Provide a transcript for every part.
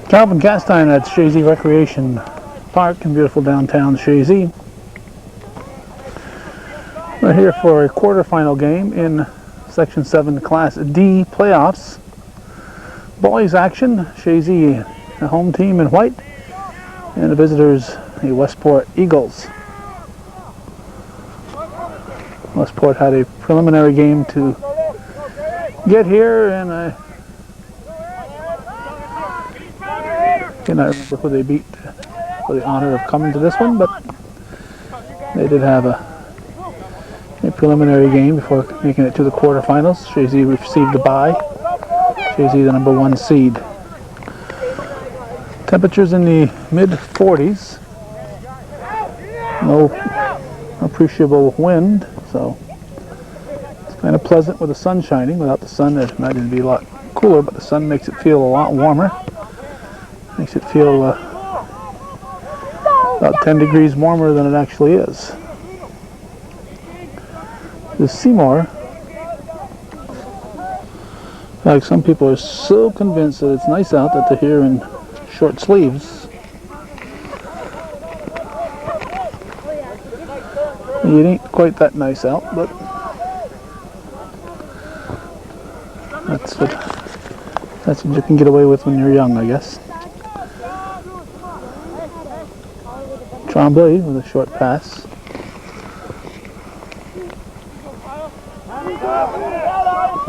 Calvin Castine at Shazy Recreation Park in beautiful downtown Shazy. We're here for a quarterfinal game in Section 7 Class D playoffs. Boys action, Shazy, the home team in white, and the visitors, the Westport Eagles. Westport had a preliminary game to get here, and I cannot remember who they beat for the honor of coming to this one, but they did have a preliminary game before making it to the quarterfinals. Shazy received a bye. Shazy, the number 1 seed. Temperatures in the mid-40s. No appreciable wind, so it's kind of pleasant with the sun shining. Without the sun, I'd imagine it'd be a lot cooler, but the sun makes it feel a lot warmer. Makes it feel about 10 degrees warmer than it actually is. The Seymour, like some people are so convinced that it's nice out that they're here in short sleeves. It ain't quite that nice out, but that's what you can get away with when you're young, I guess. Tremblay with a short pass.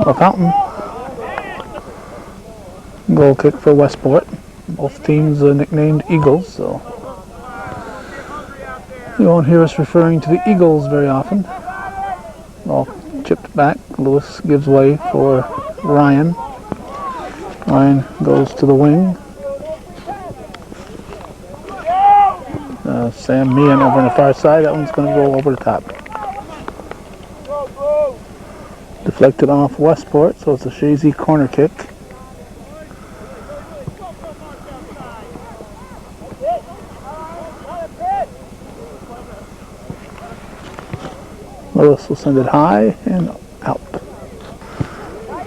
A Fountain. Goal kick for Westport. Both teams are nicknamed Eagles, so you won't hear us referring to the Eagles very often. All chipped back. Lewis gives way for Ryan. Ryan goes to the wing. Sam Meehan over on the far side. That one's going to go over the top. Deflected off Westport, so it's a Shazy corner kick. Lewis will send it high and out.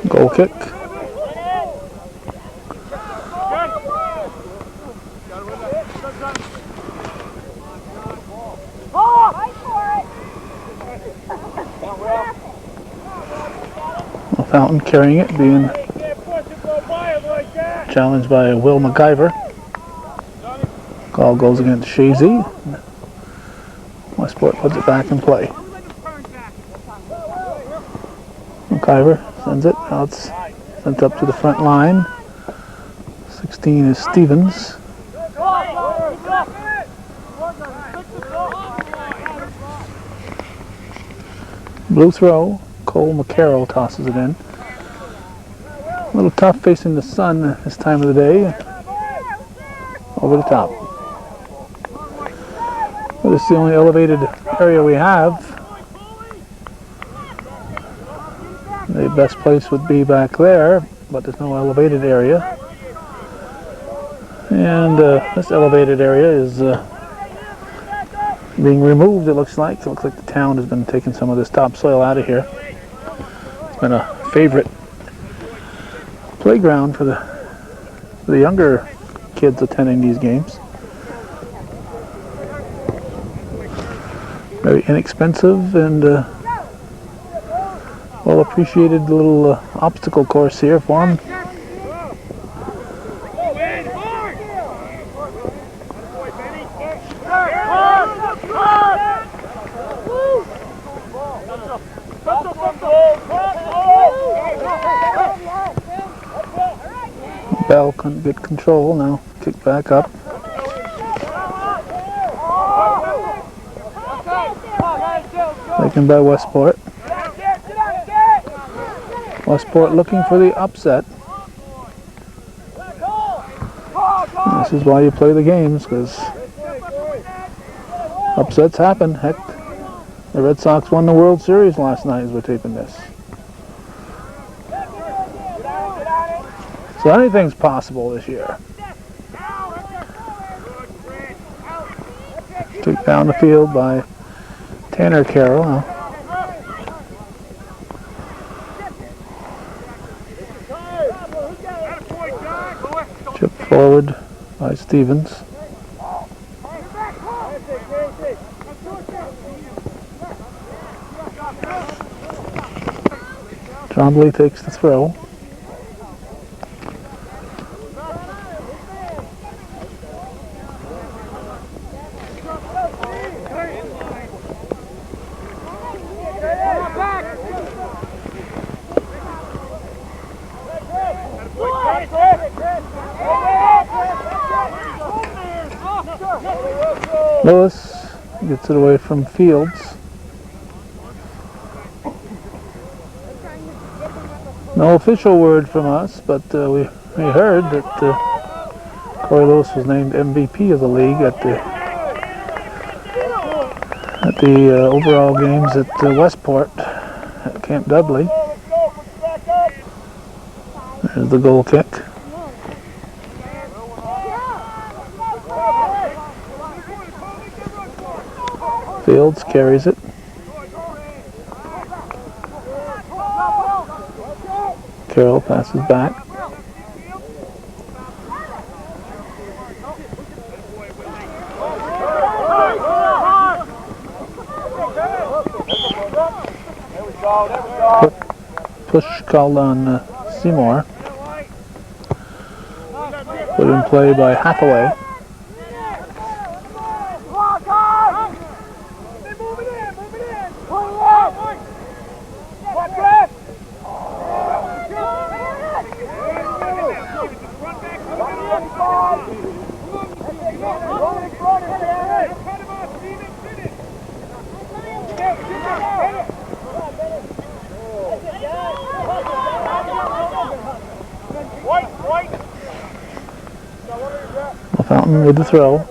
Goal kick. Fountain carrying it, being challenged by Will MacGyver. Call goes against Shazy. Westport puts it back in play. MacGyver sends it. Now it's sent up to the front line. 16 is Stevens. Blue throw. Cole McCarroll tosses it in. A little tough facing the sun this time of the day. Over the top. But it's the only elevated area we have. The best place would be back there, but there's no elevated area. And this elevated area is being removed, it looks like. It looks like the town has been taking some of this topsoil out of here. It's been a favorite playground for the younger kids attending these games. Very inexpensive and well appreciated little obstacle course here for them. Bell couldn't get control, now kick back up. Taken by Westport. Westport looking for the upset. This is why you play the games, because upsets happen. Heck, the Red Sox won the World Series last night as we're taping this. So anything's possible this year. Took down the field by Tanner Carroll. Forward by Stevens. Trombley takes the throw. Lewis gets it away from Fields. No official word from us, but we heard that Corey Lewis was named MVP of the league at the overall games at Westport at Camp Dudley. There's the goal kick. Fields carries it. Carroll passes back. Push called on Seymour. Put in play by Hathaway. Fountain with the throw.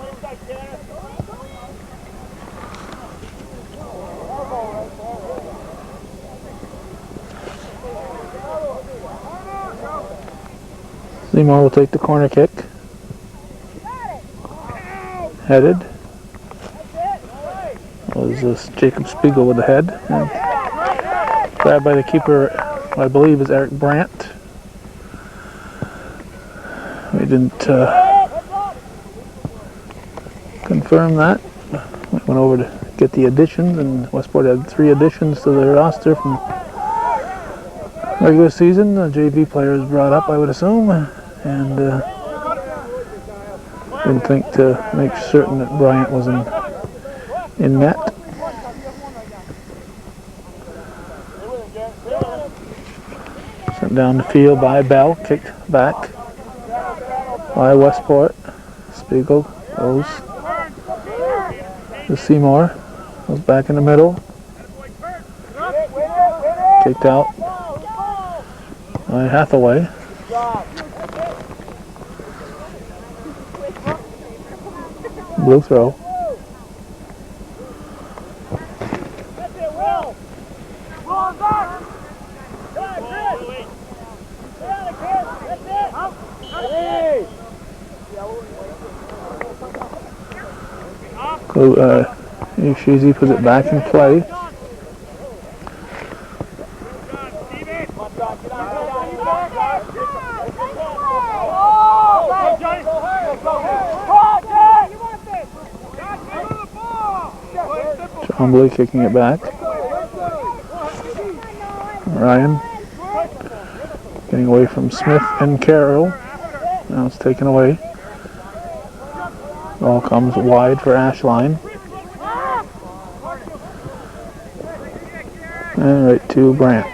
Seymour will take the corner kick. Headed. Was this Jacob Spiegel with the head. And grabbed by the keeper, I believe, is Eric Brandt. We didn't confirm that. We went over to get the additions, and Westport had 3 additions to their roster from regular season. The JV players brought up, I would assume, and didn't think to make certain that Bryant was in net. Sent down the field by Bell, kicked back by Westport. Spiegel goes to Seymour, goes back in the middle, kicked out by Hathaway. Blue throw. Sheezy puts it back in play. Trombley kicking it back. Ryan getting away from Smith and Carroll. Now it's taken away. Ball comes wide for Ashline. And right to Brandt.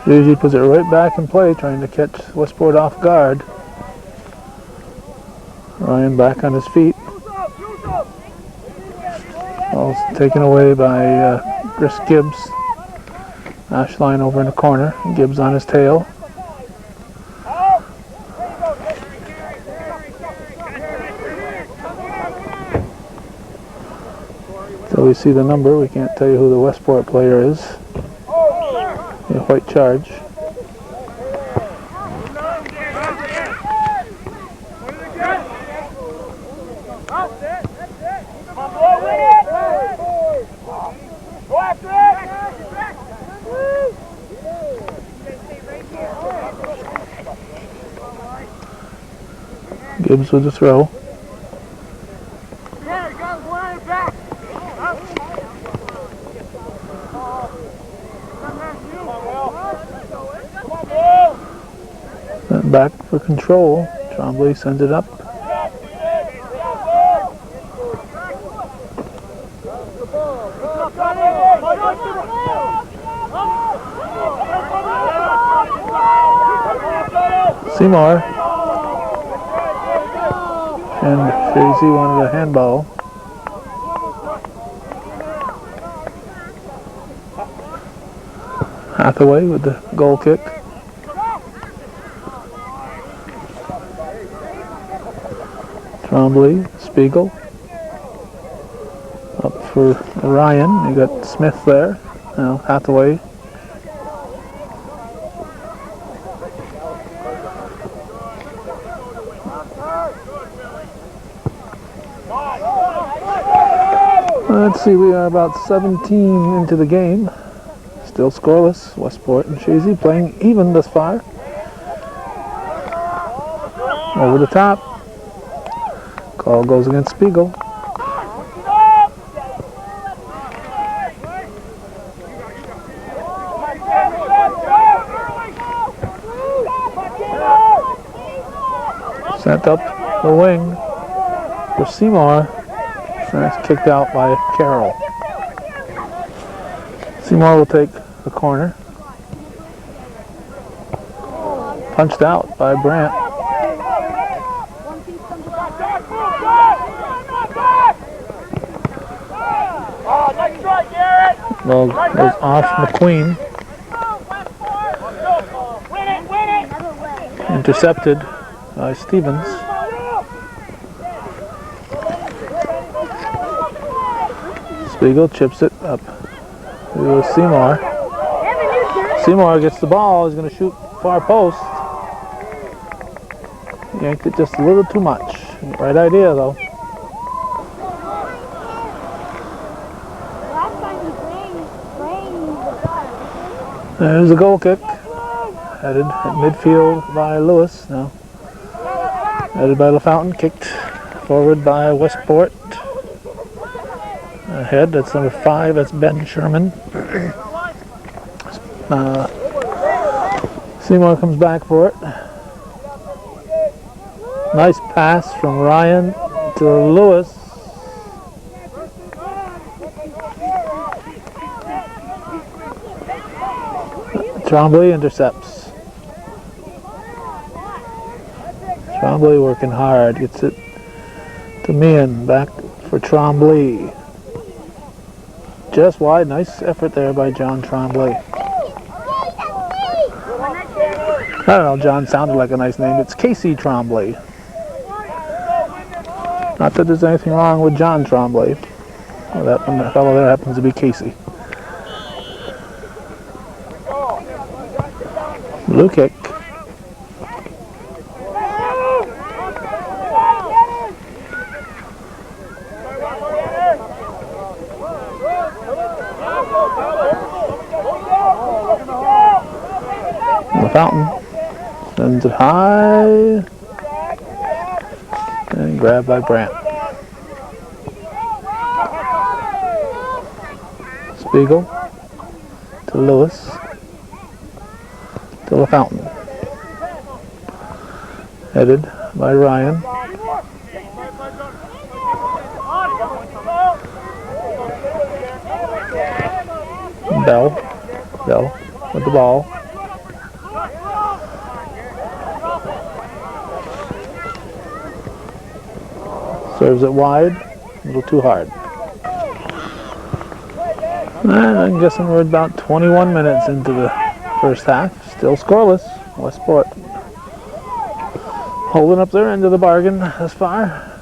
Usually puts it right back in play, trying to catch Westport off guard. Ryan back on his feet. Ball's taken away by Chris Gibbs. Ashline over in the corner. Gibbs on his tail. So we see the number. We can't tell you who the Westport player is. A white charge. Gibbs with the throw. Back for control. Trombley sends it up. Seymour. And Shazy wanted a handball. Hathaway with the goal kick. Trombley, Spiegel. Up for Ryan. You got Smith there. Now Hathaway. Let's see, we are about 17 into the game. Still scoreless. Westport and Shazy playing even thus far. Over the top. Call goes against Spiegel. Sent up the wing for Seymour. That's kicked out by Carroll. Seymour will take the corner. Punched out by Brandt. Ball goes off McQueen. Intercepted by Stevens. Spiegel chips it up to Seymour. Seymour gets the ball. He's going to shoot far post. Yanked it just a little too much. Right idea though. There's a goal kick. Headed at midfield by Lewis. Now headed by LaFountain. Kicked forward by Westport. Ahead, that's number 5, that's Ben Sherman. Seymour comes back for it. Nice pass from Ryan to Lewis. Trombley intercepts. Trombley working hard, gets it to Meehan, back for Trombley. Just wide, nice effort there by John Trombley. I don't know, John sounded like a nice name. It's Casey Trombley. Not that there's anything wrong with John Trombley. Well, that one, the fellow there happens to be Casey. Blue kick. Fountain sends it high and grabbed by Brandt. Spiegel to Lewis to LaFountain. Headed by Ryan. Bell with the ball. Serves it wide, a little too hard. And I'm guessing we're about 21 minutes into the first half. Still scoreless. Westport holding up their end of the bargain thus far.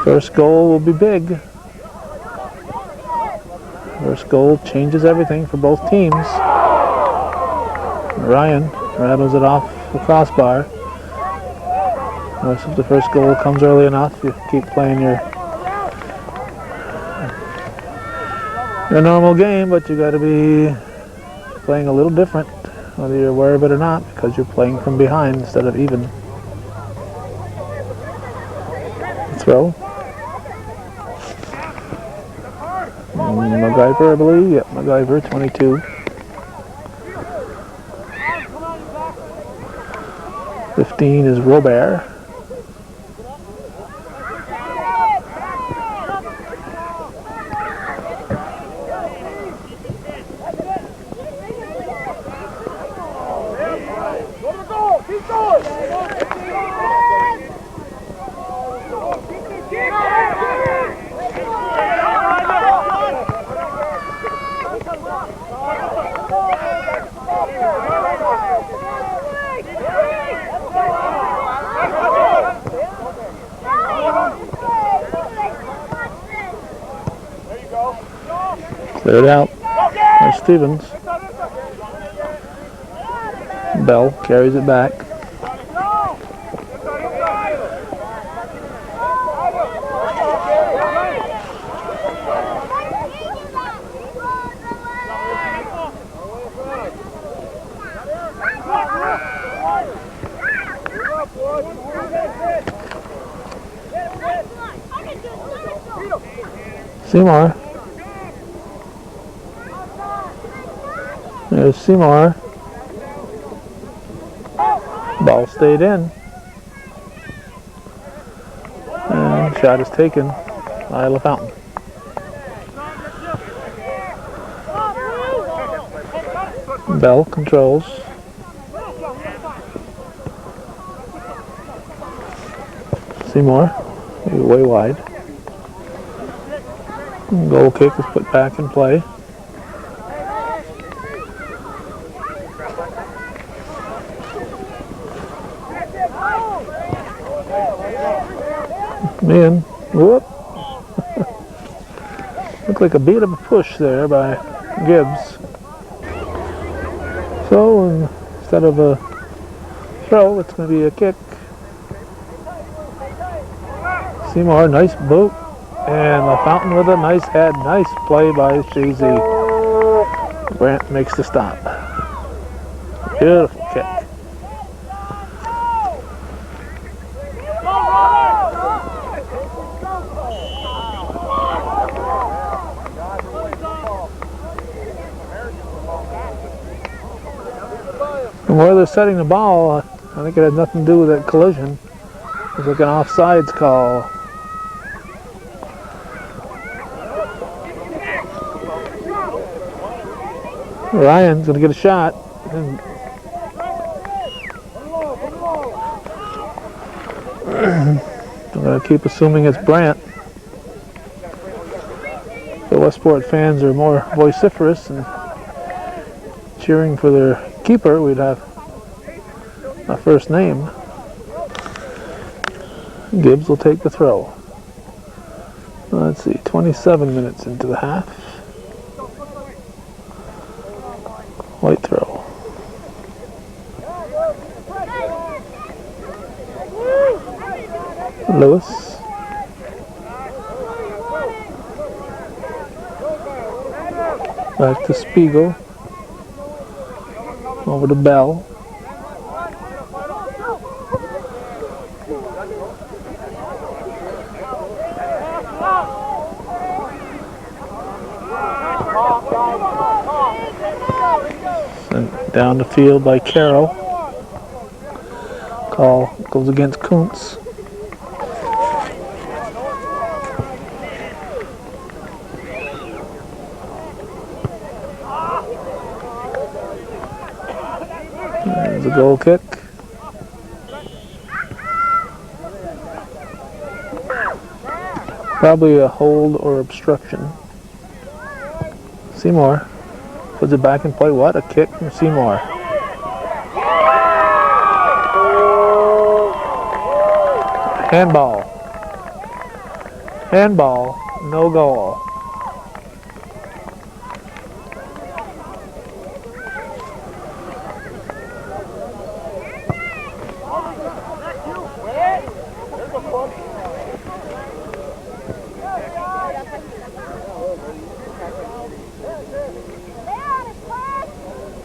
First goal will be big. First goal changes everything for both teams. Ryan rattles it off the crossbar. If the first goal comes early enough, you keep playing your A normal game, but you got to be playing a little different, whether you're aware of it or not, because you're playing from behind instead of even. Throw. MacGyver, I believe. Yep, MacGyver, 22. 15 is Robert. Cleared out by Stevens. Bell carries it back. Seymour. There's Seymour. Ball stayed in. And shot is taken by LaFountain. Bell controls. Seymour, way wide. Goal kick is put back in play. Man, whoop. Looked like a bit of a push there by Gibbs. So instead of a throw, it's going to be a kick. Seymour, nice boot. And LaFountain with a nice head. Nice play by Shazy. Grant makes the stop. Beautiful kick. And where they're setting the ball, I think it had nothing to do with that collision. It was like an offsides call. Ryan's going to get a shot. And I'm going to keep assuming it's Brandt. The Westport fans are more vociferous and cheering for their keeper. We'd have a first name. Gibbs will take the throw. Let's see, 27 minutes into the half. White throw. Lewis. Back to Spiegel. Over to Bell. Sent down the field by Carroll. Call goes against Kuntz. There's a goal kick. Probably a hold or obstruction. Seymour puts it back in play. What a kick from Seymour. Handball. Handball, no goal.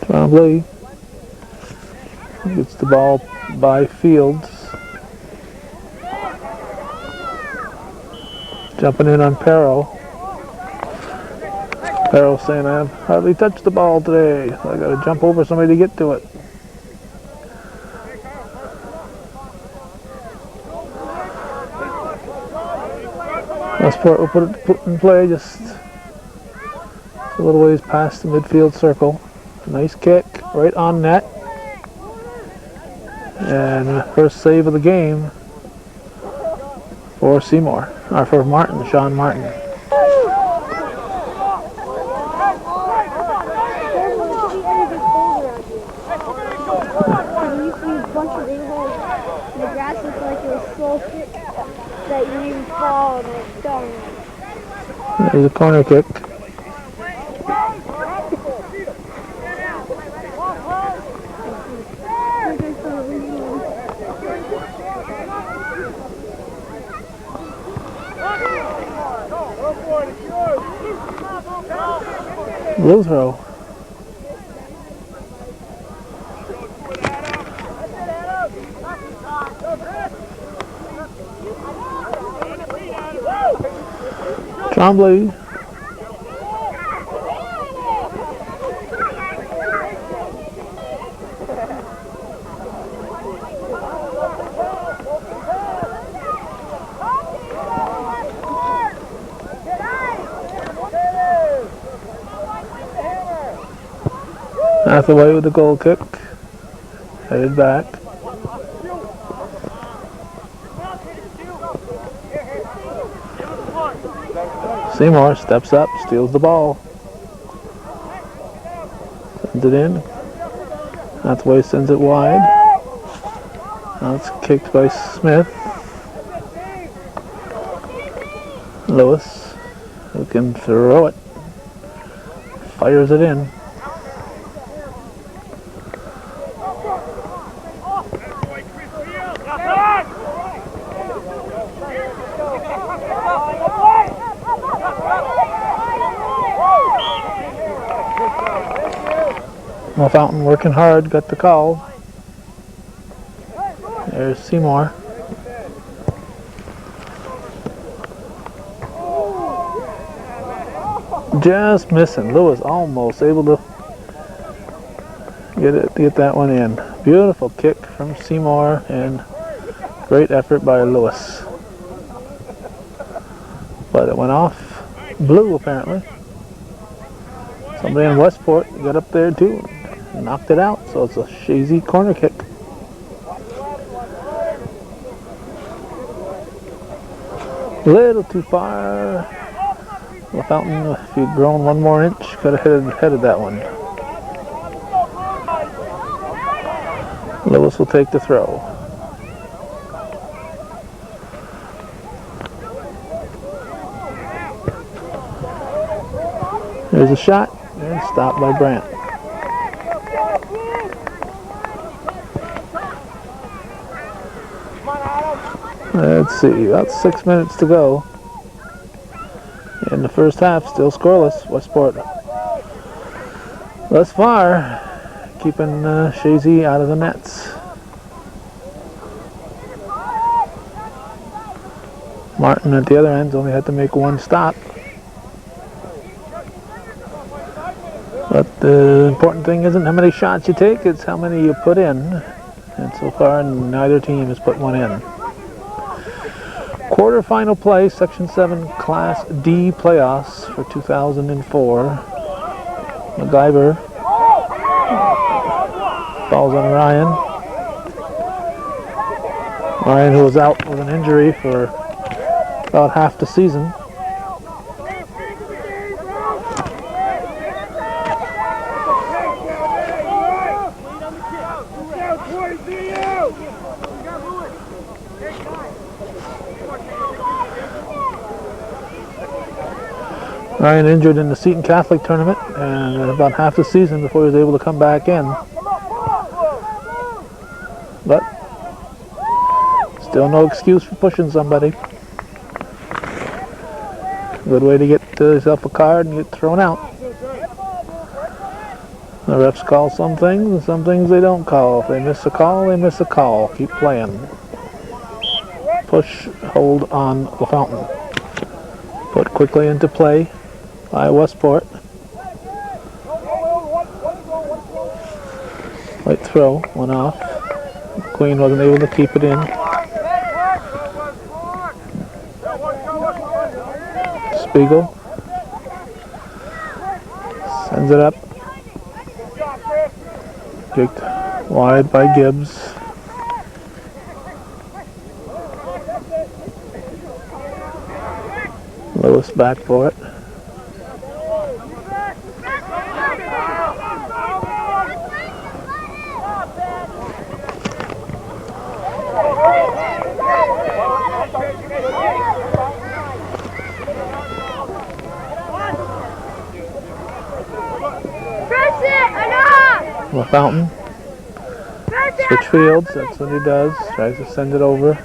Trombley gets the ball by Fields. Jumping in on Perro. Perro saying, I have hardly touched the ball today, so I got to jump over somebody to get to it. Westport will put it in play just a little ways past the midfield circle. Nice kick, right on net. And first save of the game for Seymour, or for Martin, Sean Martin. The grass looked like it was so thick that you didn't even fall and it fell. There's a corner kick. Blue throw. Trombley. Hathaway with the goal kick. Headed back. Seymour steps up, steals the ball. Sends it in. Hathaway sends it wide. Now it's kicked by Smith. Lewis, who can throw it. Fires it in. Well, Fountain working hard, got the call. There's Seymour. Just missing. Lewis almost able to get that one in. Beautiful kick from Seymour and great effort by Lewis. But it went off blue apparently. Somebody in Westport got up there too. Knocked it out, so it's a Shazy corner kick. Little too far. Well, Fountain, if he'd grown one more inch, could have headed that one. Lewis will take the throw. There's a shot, and stopped by Brandt. Let's see, about 6 minutes to go in the first half, still scoreless. Westport thus far keeping Shazy out of the nets. Martin at the other end only had to make one stop. But the important thing isn't how many shots you take, it's how many you put in. And so far neither team has put one in. Quarterfinal play, Section 7 Class D playoffs for 2004. MacGyver falls on Ryan. Ryan, who was out with an injury for about half the season. Ryan injured in the Seton Catholic tournament and about half the season before he was able to come back in. But still no excuse for pushing somebody. Good way to get yourself a card and get thrown out. The refs call some things, and some things they don't call. If they miss a call, they miss a call. Keep playing. Push, hold on the fountain. Put quickly into play by Westport. Late throw, went off. Queen wasn't able to keep it in. Spiegel sends it up. Kicked wide by Gibbs. Lewis back for it. The fountain. Switch fields, that's what he does. Tries to send it over.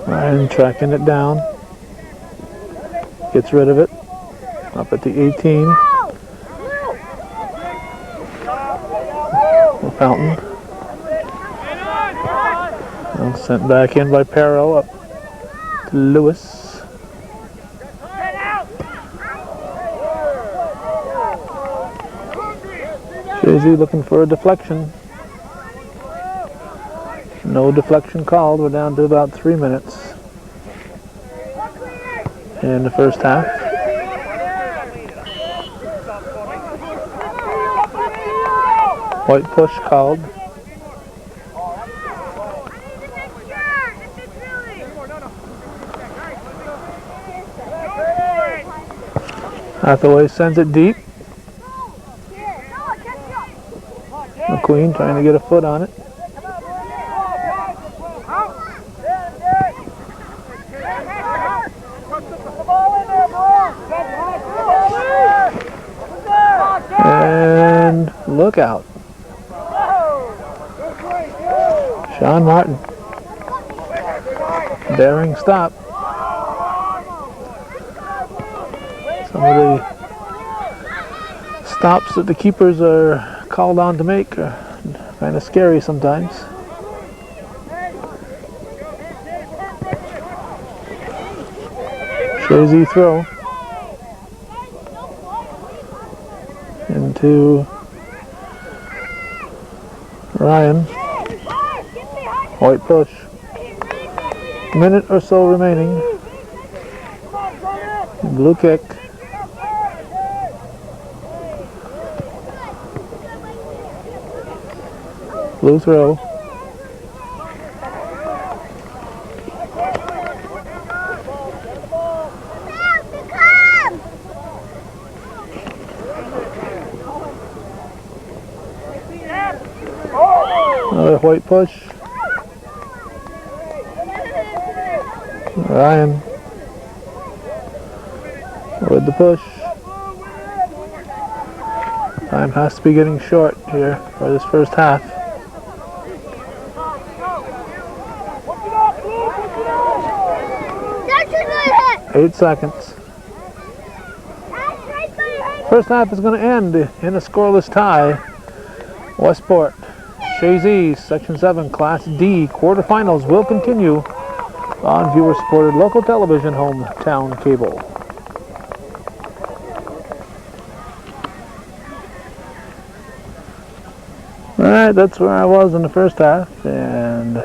Ryan tracking it down. Gets rid of it. Up at the 18. The fountain. And sent back in by Perro up to Lewis. Jay-Z looking for a deflection. No deflection called. We're down to about 3 minutes in the first half. White push called. Hathaway sends it deep. McQueen trying to get a foot on it. And look out. Sean Martin. Daring stop. Some of the stops that the keepers are called on to make are kind of scary sometimes. Shazy throw into Ryan. White push. Minute or so remaining. Blue kick. Blue throw. Another white push. Ryan with the push. Time has to be getting short here for this first half. 8 seconds. First half is going to end in a scoreless tie. Westport, Shazy, Section 7, Class D quarterfinals will continue on viewer-supported local television, hometown cable. Alright, that's where I was in the first half, and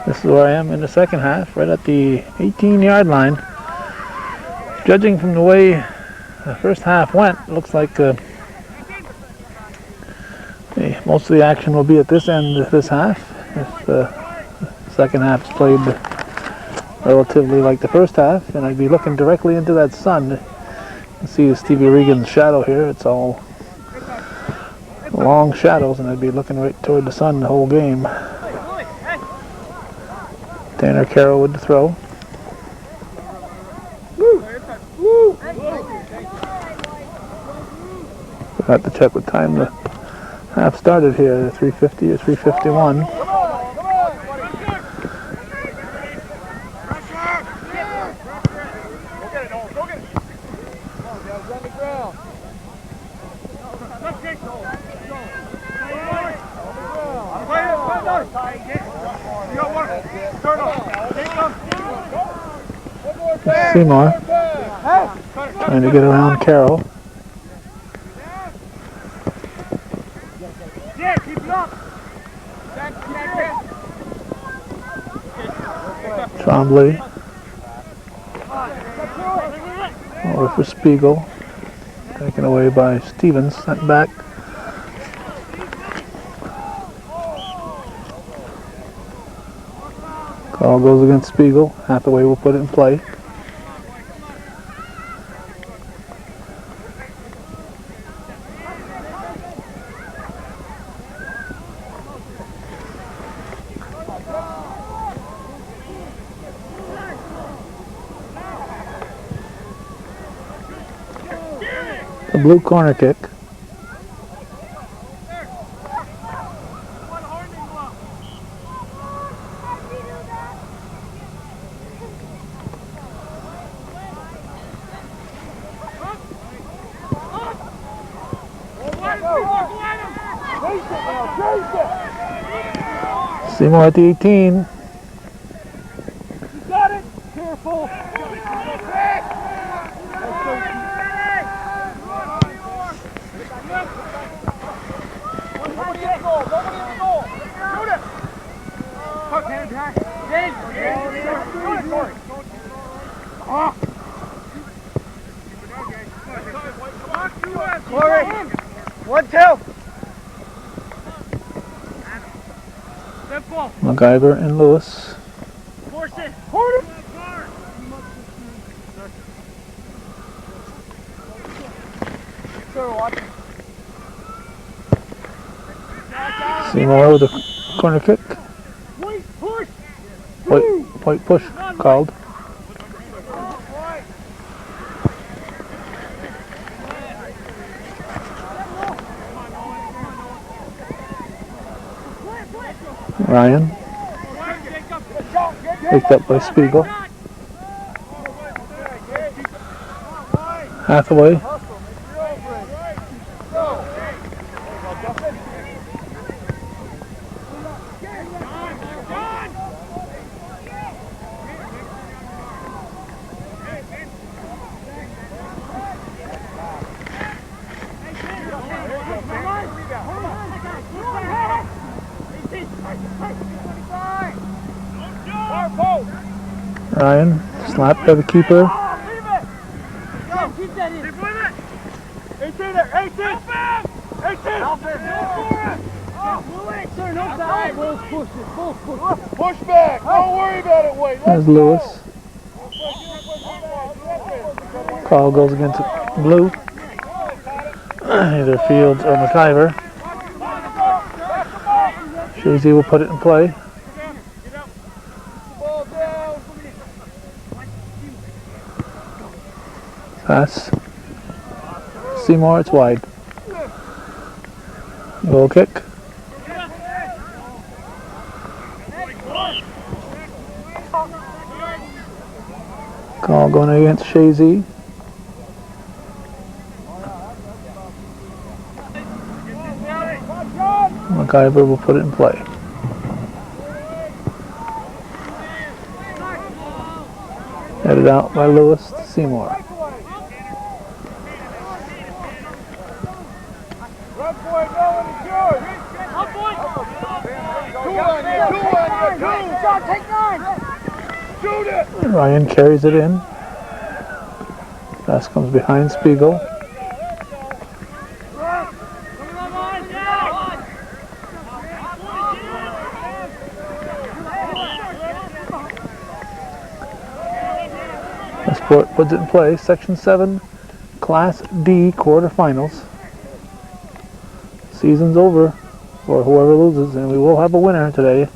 this is where I am in the second half, right at the 18-yard line. Judging from the way the first half went, it looks like most of the action will be at this end of this half. If the second half is played relatively like the first half, and I'd be looking directly into that sun. You can see Stevie Regan's shadow here. It's all long shadows, and I'd be looking right toward the sun the whole game. Tanner Carroll with the throw. Forgot to check what time the half started here, 3:50 or 3:51. Seymour trying to get around Carroll. Trombley over for Spiegel, taken away by Stevens, sent back. Call goes against Spiegel. Hathaway will put it in play. The blue corner kick. Seymour at the 18. You got it. Careful. Nobody in the goal. Nobody in the goal. Shoot it. Hook hand behind. James. Shoot it, Corey. Corey. 1-2. MacGyver and Lewis. Force it. Hold it. Seymour with a corner kick. White push called. Ryan. Picked up by Spiegel. Hathaway. Ryan, slapped by the keeper. Keep that in. 18 there, 18! 18! Push back, don't worry about it, wait. There's Lewis. Call goes against Blue. Either Fields or MacGyver. Shazy will put it in play. Pass. Seymour, it's wide. Goal kick. Call going against Shazy. MacGyver will put it in play. Headed out by Lewis to Seymour. Ryan carries it in. Pass comes behind Spiegel. Westport puts it in play. Section 7, Class D quarterfinals. Season's over for whoever loses, and we will have a winner today.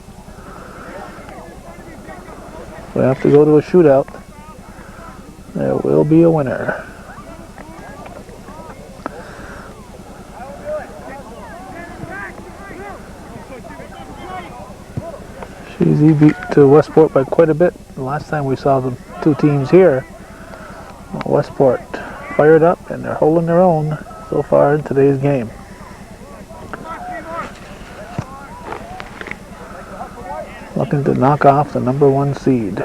We have to go to a shootout. There will be a winner. Shazy beat to Westport by quite a bit. The last time we saw the two teams here, Westport fired up, and they're holding their own so far in today's game. looking to knock off the #1 seed.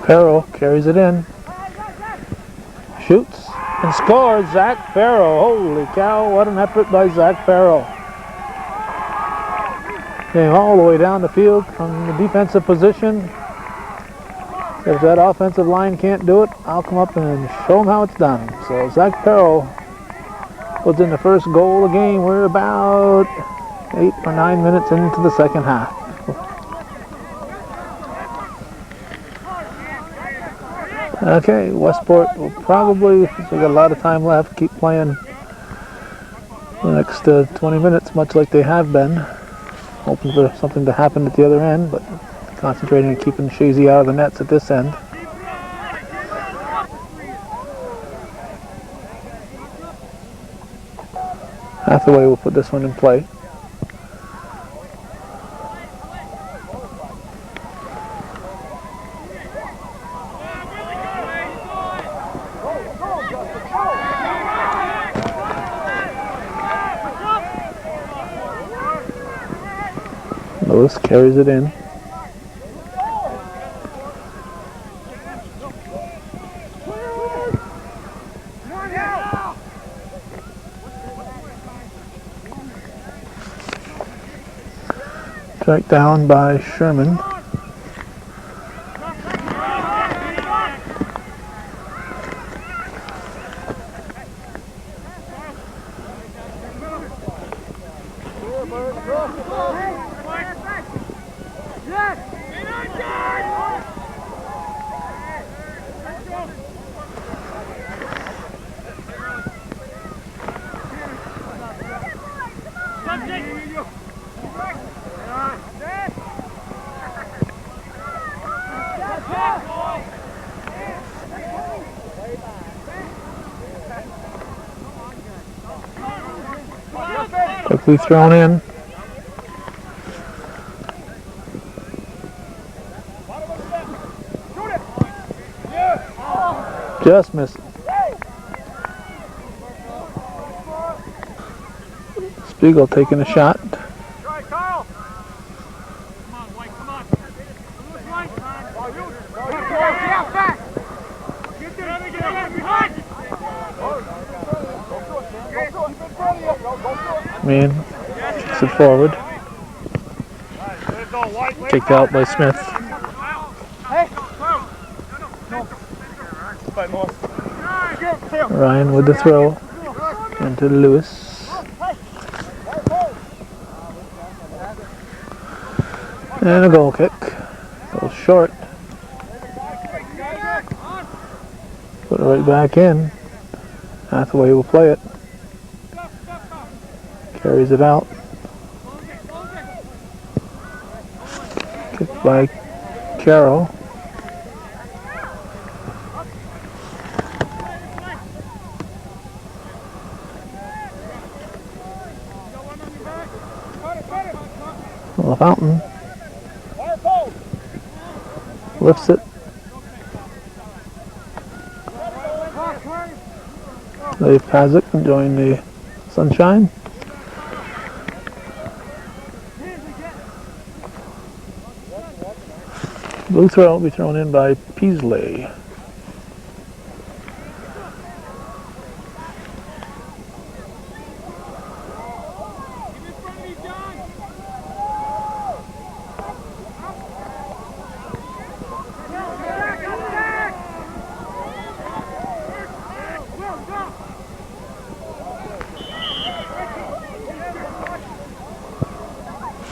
Farrell carries it in, shoots and scores. Zach Farrell. Holy cow, what an effort by Zach Farrell. Came all the way down the field from the defensive position. If that offensive line can't do it, I'll come up and show them how it's done. So Zach Farrell puts in the first goal of the game. We're about 8 or 9 minutes into the second half. Okay, Westport will probably, they got a lot of time left, keep playing the next 20 minutes, much like they have been. Hoping for something to happen at the other end, but concentrating on keeping Shazy out of the nets at this end. Hathaway will put this one in play. Lewis carries it in. Tracked down by Sherman. Quickly thrown in. Just missed. Spiegel taking a shot. Man, kicks it forward. Kicked out by Smith. Ryan with the throw into Lewis. And a goal kick. Goes short. Put it right back in. Hathaway will play it. Carries it out. Kicked by Carroll. Fountain lifts it. Dave Pazik enjoying the sunshine. Blue throw will be thrown in by Peasley.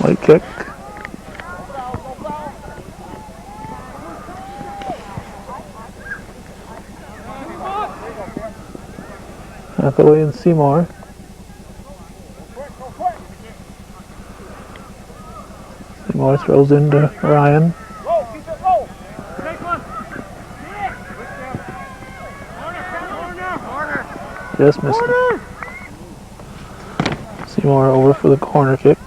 White kick. Hathaway and Seymour. Seymour throws into Ryan. Just missed it. Seymour over for the corner kick.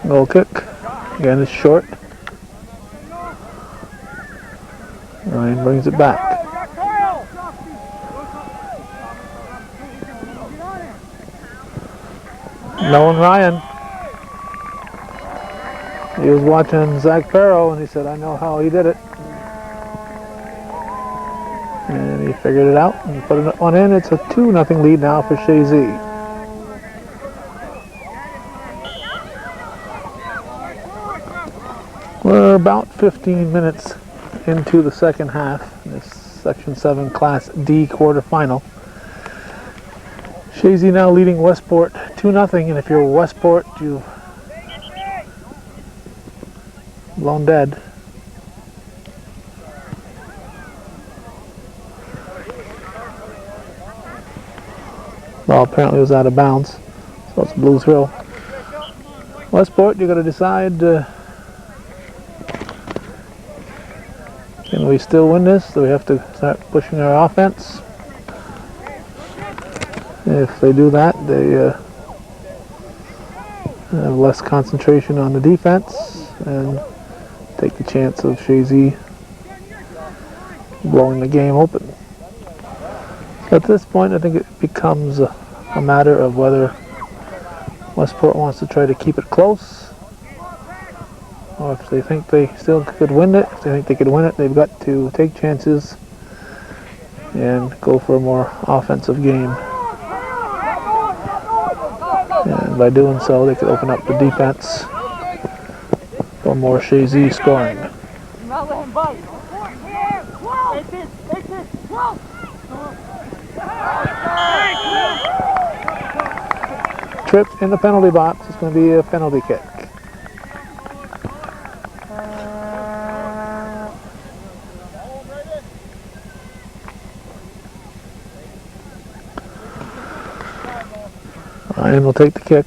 Goal kick. Again, it's short. Ryan brings it back. Knowing Ryan, he was watching Zach Farrow and he said, I know how he did it. And he figured it out and put it one in. It's a 2-0 lead now for Shazy. We're about 15 minutes into the second half, this Section 7 Class D quarterfinal. Shazy now leading Westport 2-0, and if you're Westport, you've blown dead. Ball apparently was out of bounds, so it's Blues Hill. Westport, you got to decide, can we still win this? Do we have to start pushing our offense? If they do that, they have less concentration on the defense and take the chance of Shazy blowing the game open. At this point, I think it becomes a matter of whether Westport wants to try to keep it close, or if they think they still could win it. If they think they could win it, they've got to take chances and go for a more offensive game. And by doing so, they could open up the defense for more Shazy scoring. Not let him bite. Tripped in the penalty box. It's going to be a penalty kick. Ryan will take the kick.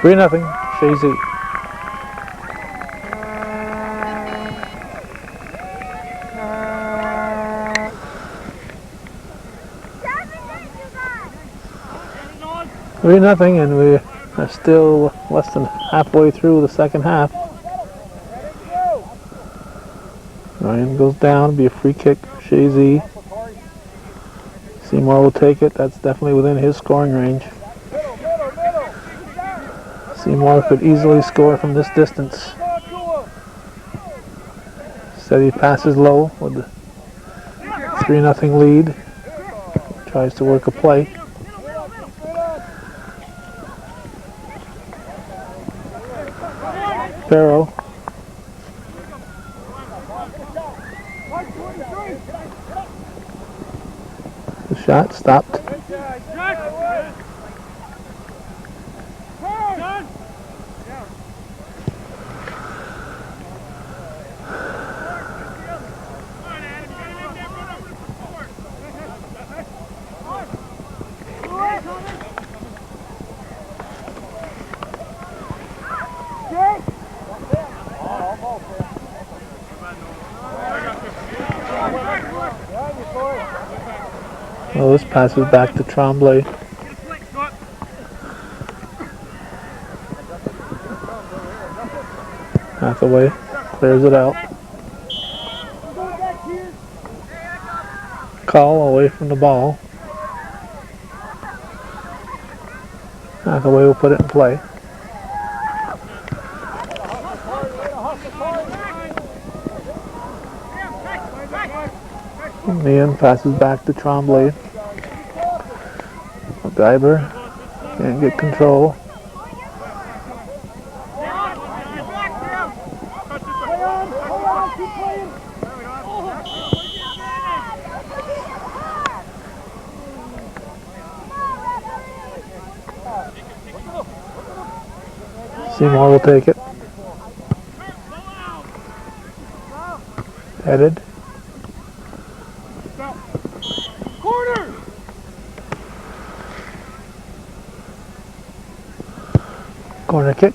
3-0, Shazy. And we are still less than halfway through the second half. Ryan goes down, be a free kick for Shazy. Seymour will take it. That's definitely within his scoring range. Seymour could easily score from this distance. Steady passes low with the 3-0 lead. Tries to work a play. Farrow. The shot stopped. Well, this passes back to Tremblay. Hathaway clears it out. Call away from the ball. Hathaway will put it in play. Ian passes back to Tremblay. Guyber can't get control. Seymour will take it. Headed. Corner kick.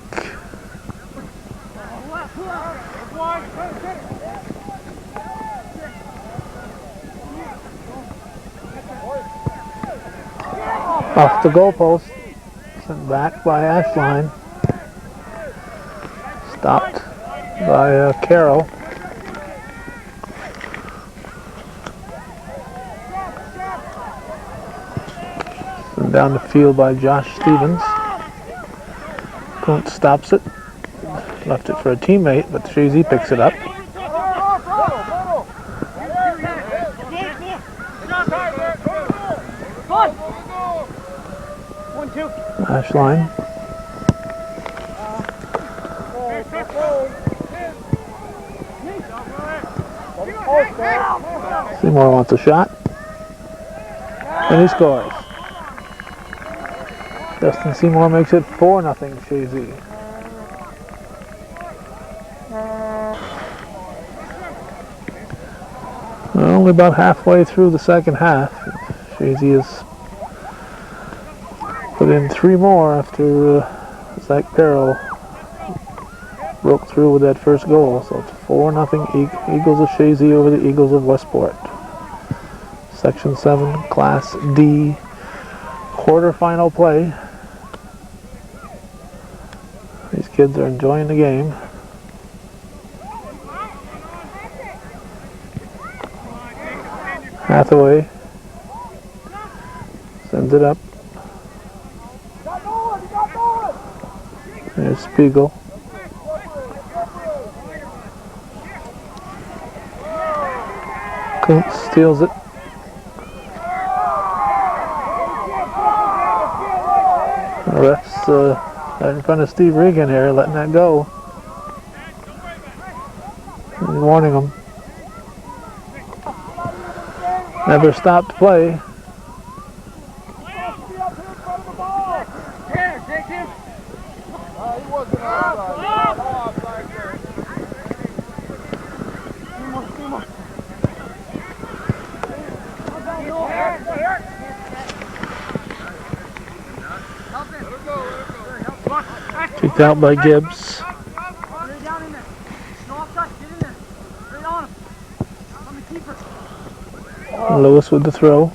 Off the goalpost. Sent back by Ashline. Stopped by Carroll. Sent down the field by Josh Stevens. Kuntz stops it. Left it for a teammate, but Shazy picks it up. Ashline. Seymour wants a shot. And he scores. Justin Seymour makes it 4-0 Shazy. Only about halfway through the second half. Shazy has put in 3 more after Zach Carroll broke through with that first goal. So it's 4-0 Eagles of Shazy over the Eagles of Westport. Section 7, Class D, quarterfinal play. These kids are enjoying the game. Hathaway sends it up. There's Spiegel. Kuntz steals it. The ref's right in front of Steve Regan here, letting that go. He's warning him. Never stopped play. Kicked out by Gibbs. Lewis with the throw.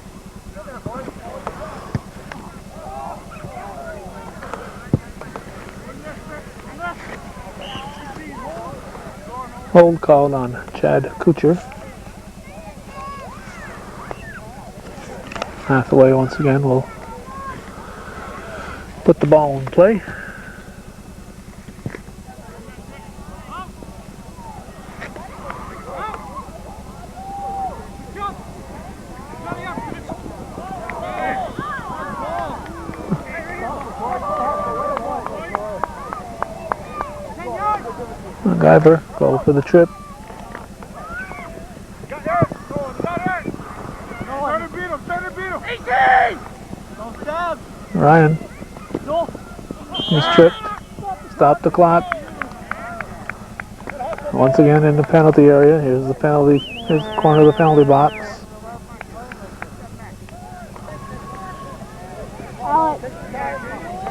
Hold called on Chad Kuchar. Hathaway once again will put the ball in play. MacGyver, go for the trip. Ryan. He's tripped. Stop the clock. Once again in the penalty area. Here's the penalty. Here's the corner of the penalty box. Alex,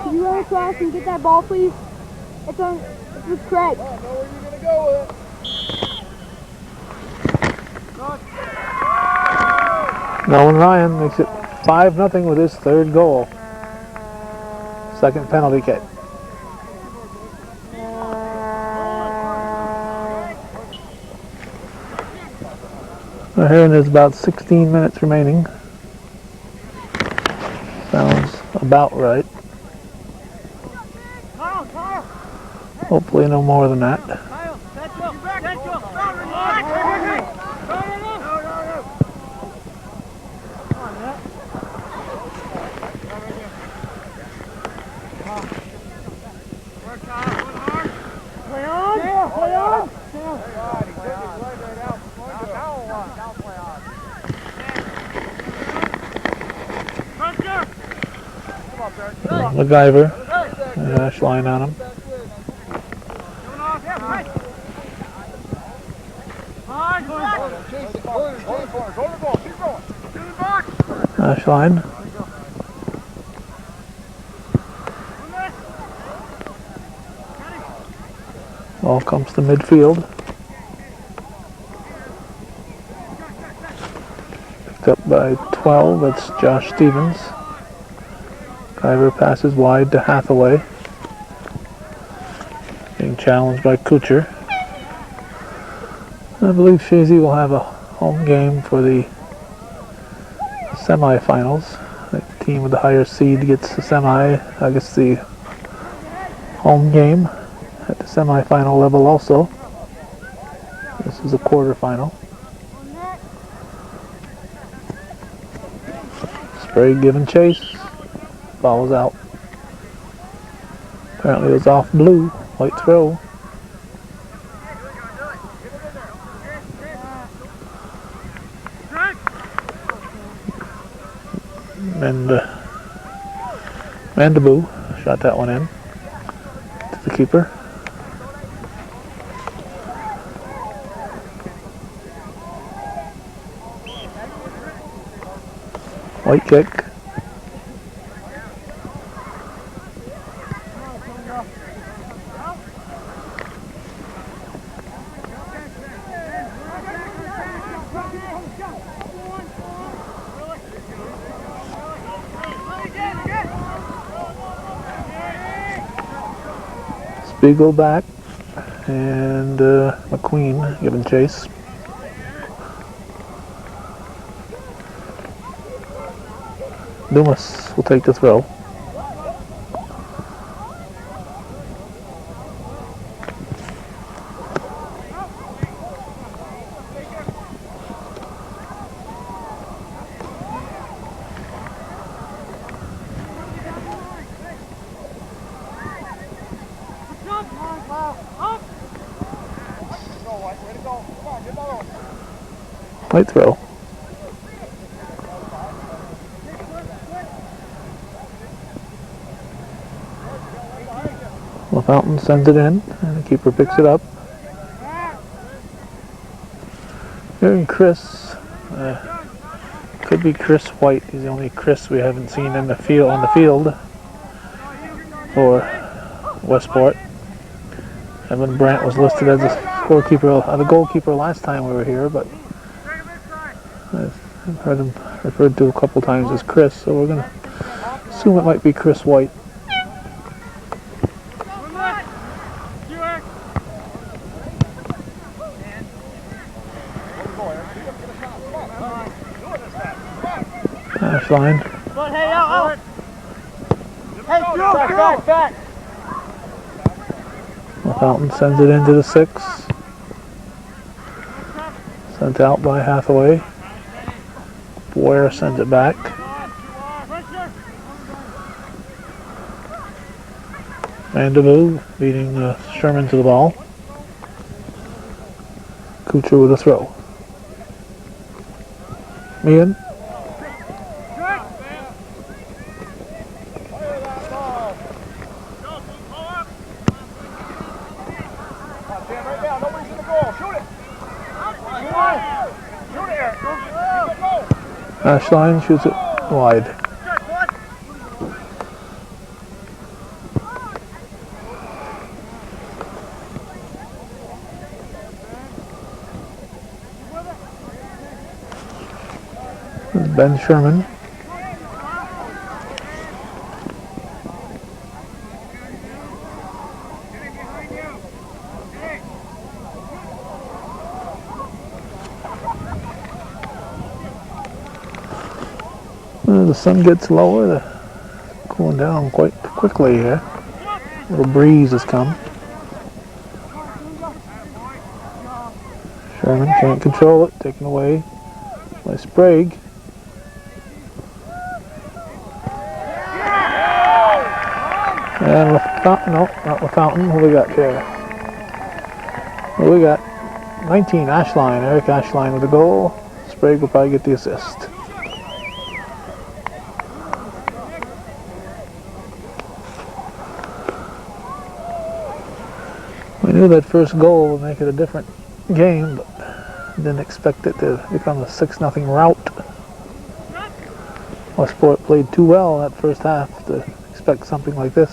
can you run across and get that ball, please? It's with Craig. Nolan Ryan makes it 5-0 with his third goal. Second penalty kick. We're hearing there's about 16 minutes remaining. Sounds about right. Hopefully no more than that. MacGyver, Ashline on him. Ashline. Ball comes to midfield. Picked up by 12, that's Josh Stevens. Driver passes wide to Hathaway. Being challenged by Kuchar. I believe Shazy will have a home game for the semifinals. The team with the higher seed gets the the home game at the semifinal level also. This is a quarterfinal. Sprague giving chase. Ball was out. Apparently it was off blue. White throw. And Mandaboo shot that one in to the keeper. White kick. Spiegel back, and McQueen giving chase. Dumas will take the throw. White throw. Fountain sends it in, and the keeper picks it up. Here's Chris. Could be Chris White. He's the only Chris we haven't seen in the field on the field for Westport. Evan Brandt was listed as the scorekeeper, the goalkeeper last time we were here, but I've heard him referred to a couple times as Chris, so we're going to assume it might be Chris White. Dash line. Back. Fountain sends it into the 6. Sent out by Hathaway. Boyer sends it back. Mandaboo beating Sherman to the ball. Kuchar with a throw. Meehan. Ashline shoots it wide. Ben Sherman. The sun gets lower, they're cooling down quite quickly here. A little breeze has come. Sherman can't control it, taken away by Sprague. And with Fountain, no, not with Fountain. What do we got here? Well, we got 19, Ashline, Eric Ashline with the goal. Sprague will probably get the assist. We knew that first goal would make it a different game, but didn't expect it to become a 6-0 rout. Westport played too well that first half to expect something like this.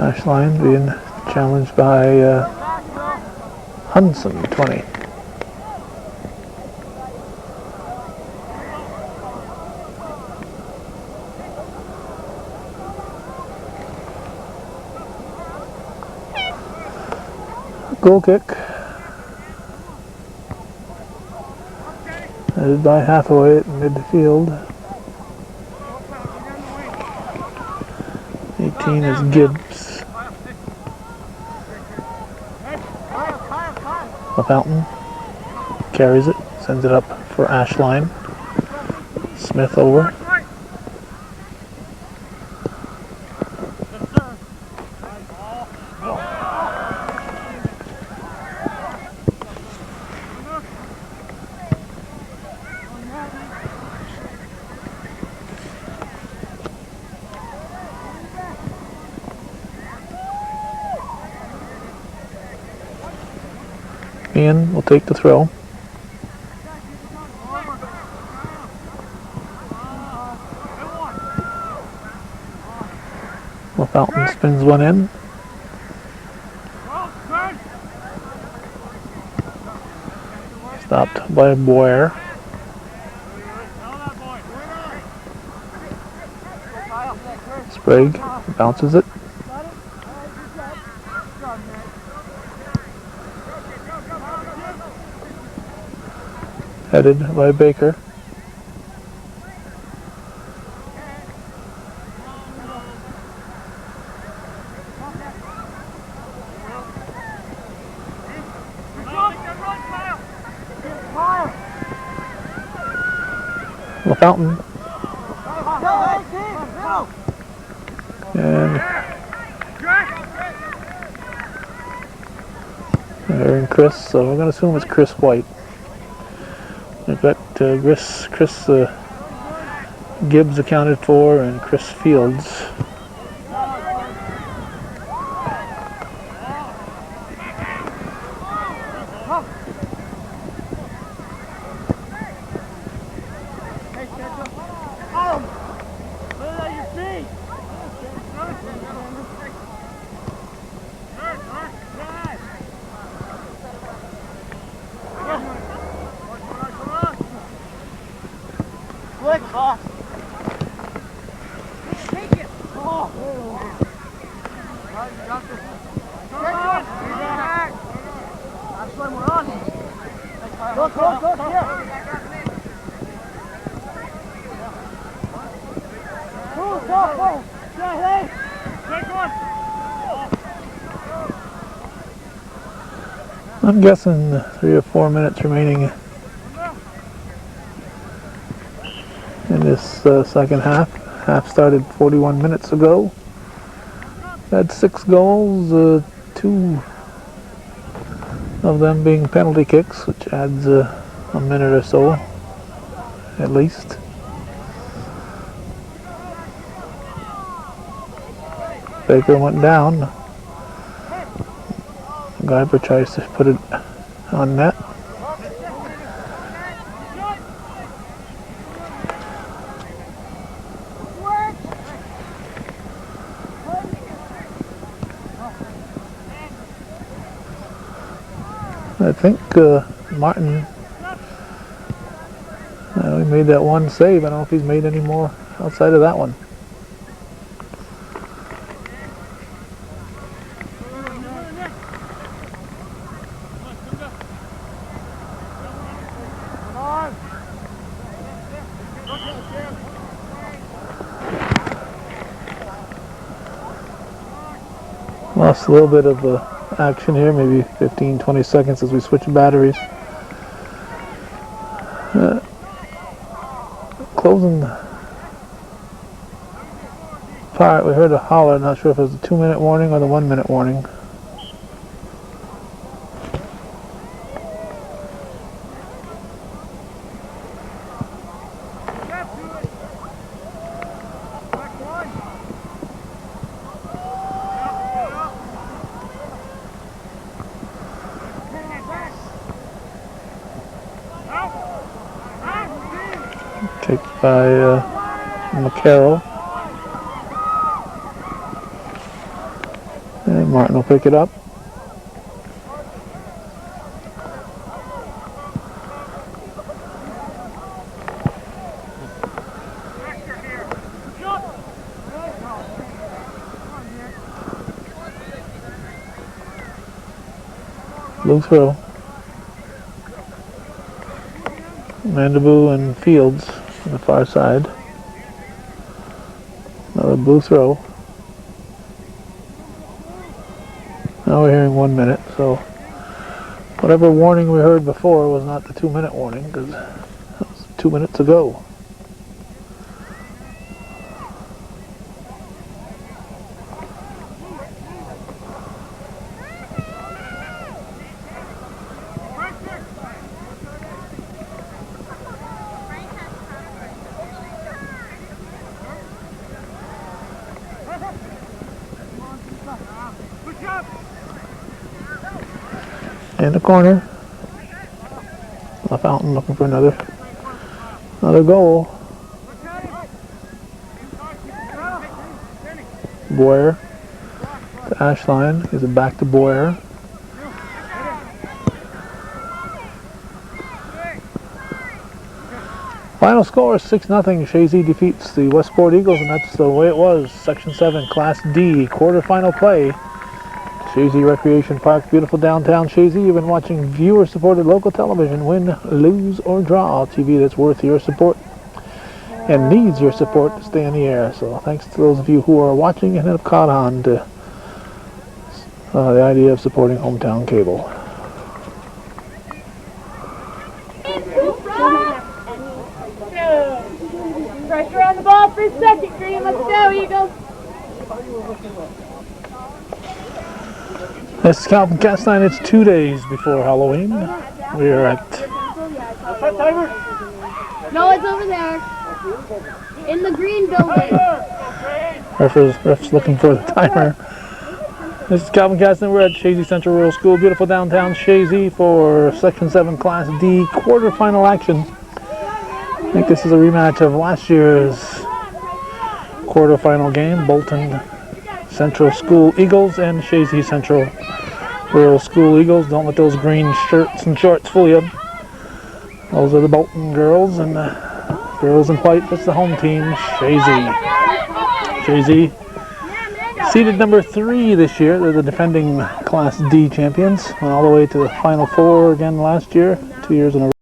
Ash line being challenged by Hudson, 20. Goal kick. Headed by Hathaway at midfield. 18 is Gibbs. LaFountain carries it, sends it up for Ashline. Smith over. Ian will take the throw. LaFountain spins one in. Stopped by Boyer. Sprague bounces it. Headed by Baker. LaFountain. And they're in Chris, so we're going to assume it's Chris White. We've got Chris Gibbs accounted for and Chris Fields. I'm guessing 3 or 4 minutes remaining in this second half. Half started 41 minutes ago. Had 6 goals, 2 of them being penalty kicks, which adds a minute or so at least. Baker went down. Guyber tries to put it on net. I think Martin, he made that one save. I don't know if he's made any more outside of that one. Lost a little bit of action here, maybe 15-20 seconds as we switch batteries. Closing part, we heard a holler, not sure if it was the 2-minute warning or the 1-minute warning. Kicked by McCarroll. Martin will pick it up. Blue throw. Mandaboo and Fields on the far side. Another blue throw. Now we're hearing 1 minute, so whatever warning we heard before was not the 2-minute warning, because that was 2 minutes ago. In the corner, La Fountain looking for another goal. Boyer to Ashline, gives it back to Boyer. Final score is 6-0. Shazy defeats the Westport Eagles, and that's the way it was. Section 7, Class D, quarterfinal play. Shazy Recreation Park, beautiful downtown Shazy. You've been watching viewer-supported local television. Win, lose, or draw. TV that's worth your support and needs your support to stay in the air. So thanks to those of you who are watching and have caught on to the idea of supporting hometown cable. Pressure on the ball for second, Green. Let's go, Eagles. This is Calvin Castine. It's 2 days before Halloween. We are at... No, it's over there. In the green building. Ref's looking for the timer. This is Calvin Castine. We're at Shazy Central Rural School. Beautiful downtown Shazy for Section 7 Class D quarterfinal action. I think this is a rematch of last year's quarterfinal game. Bolton Central School Eagles and Shazy Central Rural School Eagles. Don't let those green shirts and shorts fool you. Those are the Bolton girls, and the girls in white, that's the home team, Shazy. Shazy seeded number 3 this year. They're the defending Class D champions. Went all the way to the Final Four again last year, 2 years in a row.